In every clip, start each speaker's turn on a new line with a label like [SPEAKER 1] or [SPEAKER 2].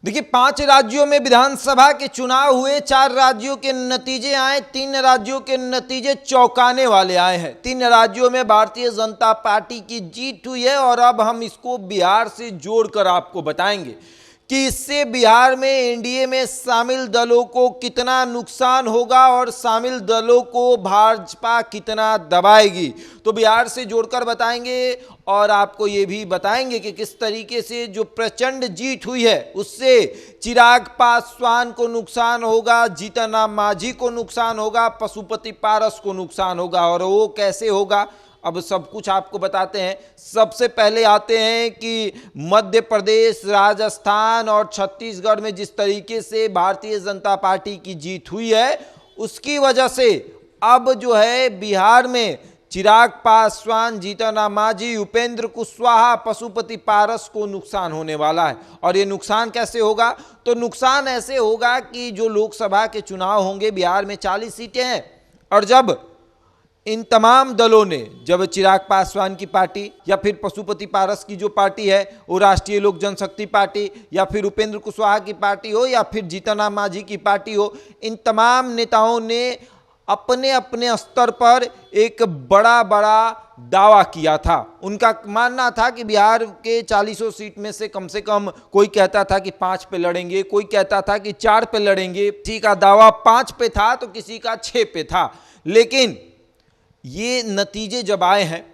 [SPEAKER 1] देखिए, 5 राज्यों में विधानसभा के चुनाव हुए, 4 राज्यों के नतीजे आए, 3 राज्यों के नतीजे चौंकाने वाले आए हैं। 3 राज्यों में भारतीय जनता पार्टी की जीत हुई है और अब हम इसको बिहार से जोड़कर आपको बताएंगे कि इससे बिहार में एनडीए में शामिल दलों को कितना नुकसान होगा और शामिल दलों को भाजपा कितना दबाएगी। तो बिहार से जोड़कर बताएंगे और आपको ये भी बताएंगे कि किस तरीके से जो प्रचंड जीत हुई है उससे चिराग पासवान को नुकसान होगा, जीतन राम मांझी को नुकसान होगा, पशुपति पारस को नुकसान होगा। और वो कैसे होगा, अब सब कुछ आपको बताते हैं। सबसे पहले आते हैं कि मध्य प्रदेश, राजस्थान और छत्तीसगढ़ में जिस तरीके से भारतीय जनता पार्टी की जीत हुई है उसकी वजह से अब जो है बिहार में चिराग पासवान, जीतन राम मांझी, उपेंद्र कुशवाहा, पशुपति पारस को नुकसान होने वाला है। और ये नुकसान कैसे होगा, तो नुकसान ऐसे होगा कि जो लोकसभा के चुनाव होंगे बिहार में 40 सीटें हैं और जब इन तमाम दलों ने, जब चिराग पासवान की पार्टी या फिर पशुपति पारस की जो पार्टी है वो राष्ट्रीय लोक जनशक्ति पार्टी या फिर उपेंद्र कुशवाहा की पार्टी हो या फिर जीतन राम मांझी की पार्टी हो, इन तमाम नेताओं ने अपने अपने स्तर पर एक बड़ा दावा किया था। उनका मानना था कि बिहार के 40 सीट में से कम कोई कहता था कि 5 पे लड़ेंगे, कोई कहता था कि 4 पे लड़ेंगे, किसी का दावा 5 पे था तो किसी का 6 पे था। लेकिन ये नतीजे जब आए हैं,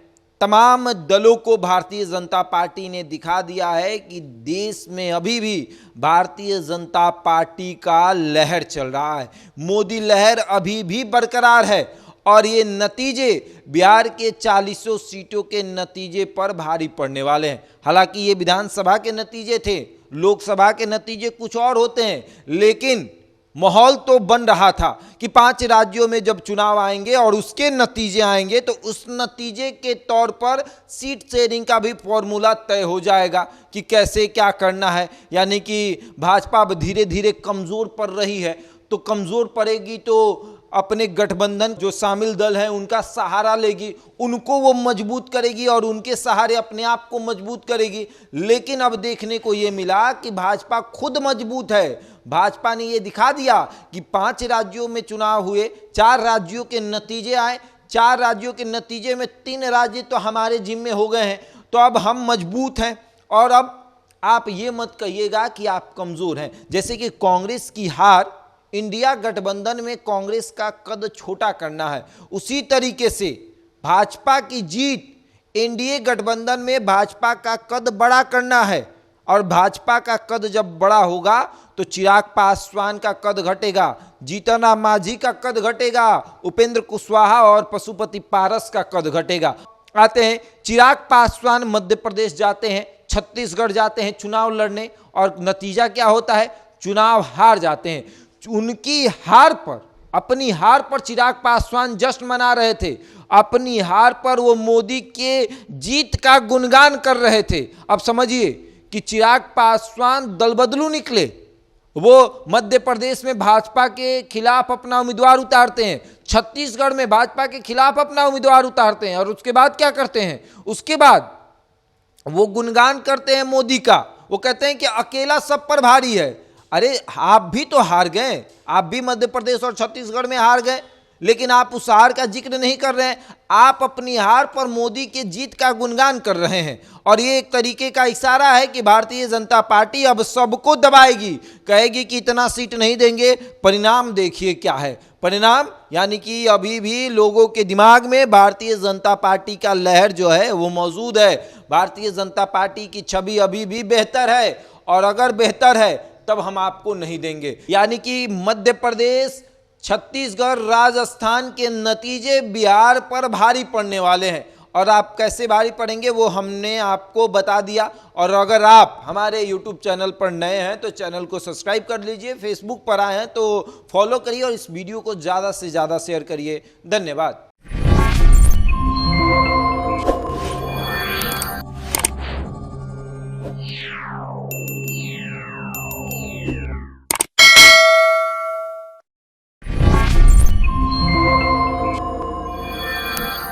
[SPEAKER 1] तमाम दलों को भारतीय जनता पार्टी ने दिखा दिया है कि देश में अभी भी भारतीय जनता पार्टी का लहर चल रहा है, मोदी लहर अभी भी बरकरार है। और ये नतीजे बिहार के 40 सीटों के नतीजे पर भारी पड़ने वाले हैं। हालांकि ये विधानसभा के नतीजे थे, लोकसभा के नतीजे कुछ और होते हैं, लेकिन माहौल तो बन रहा था कि 5 राज्यों में जब चुनाव आएंगे और उसके नतीजे आएंगे तो उस नतीजे के तौर पर सीट शेयरिंग का भी फॉर्मूला तय हो जाएगा कि कैसे क्या करना है। यानी कि भाजपा अब धीरे धीरे कमज़ोर पड़ रही है, तो कमज़ोर पड़ेगी तो अपने गठबंधन जो शामिल दल हैं उनका सहारा लेगी, उनको वो मजबूत करेगी और उनके सहारे अपने आप को मजबूत करेगी। लेकिन अब देखने को ये मिला कि भाजपा खुद मजबूत है। भाजपा ने ये दिखा दिया कि 5 राज्यों में चुनाव हुए, 4 राज्यों के नतीजे आए, 4 राज्यों के नतीजे में 3 राज्य तो हमारे जिम्मे हो गए हैं, तो अब हम मजबूत हैं। और अब आप ये मत कहिएगा कि आप कमज़ोर हैं। जैसे कि कांग्रेस की हार, इंडिया गठबंधन में कांग्रेस का कद छोटा करना है, उसी तरीके से भाजपा की जीत एनडीए गठबंधन में भाजपा का कद बड़ा करना है। और भाजपा का कद जब बड़ा होगा तो चिराग पासवान का कद घटेगा, जीतन राम मांझी का कद घटेगा, उपेंद्र कुशवाहा और पशुपति पारस का कद घटेगा। आते हैं, चिराग पासवान मध्य प्रदेश जाते हैं, छत्तीसगढ़ जाते हैं चुनाव लड़ने और नतीजा क्या होता है, चुनाव हार जाते हैं। उनकी हार पर, अपनी हार पर चिराग पासवान जश्न मना रहे थे, अपनी हार पर वो मोदी के जीत का गुणगान कर रहे थे। अब समझिए कि चिराग पासवान दल बदलू निकले, वो मध्य प्रदेश में भाजपा के खिलाफ अपना उम्मीदवार उतारते हैं, छत्तीसगढ़ में भाजपा के खिलाफ अपना उम्मीदवार उतारते हैं और उसके बाद क्या करते हैं, उसके बाद वो गुणगान करते हैं मोदी का। वो कहते हैं कि अकेला सब पर भारी है। अरे आप भी तो हार गए, आप भी मध्य प्रदेश और छत्तीसगढ़ में हार गए, लेकिन आप उस हार का जिक्र नहीं कर रहे हैं। आप अपनी हार पर मोदी के जीत का गुणगान कर रहे हैं और ये एक तरीके का इशारा है कि भारतीय जनता पार्टी अब सबको दबाएगी, कहेगी कि इतना सीट नहीं देंगे। परिणाम देखिए क्या है, परिणाम यानी कि अभी भी लोगों के दिमाग में भारतीय जनता पार्टी का लहर जो है वो मौजूद है। भारतीय जनता पार्टी की छवि अभी भी बेहतर है और अगर बेहतर है तब हम आपको नहीं देंगे। यानी कि मध्य प्रदेश, छत्तीसगढ़, राजस्थान के नतीजे बिहार पर भारी पड़ने वाले हैं और आप कैसे भारी पड़ेंगे वो हमने आपको बता दिया। और अगर आप हमारे YouTube चैनल पर नए हैं तो चैनल को सब्सक्राइब कर लीजिए, फेसबुक पर आए हैं तो फॉलो करिए और इस वीडियो को ज़्यादा से ज़्यादा शेयर करिए। धन्यवाद।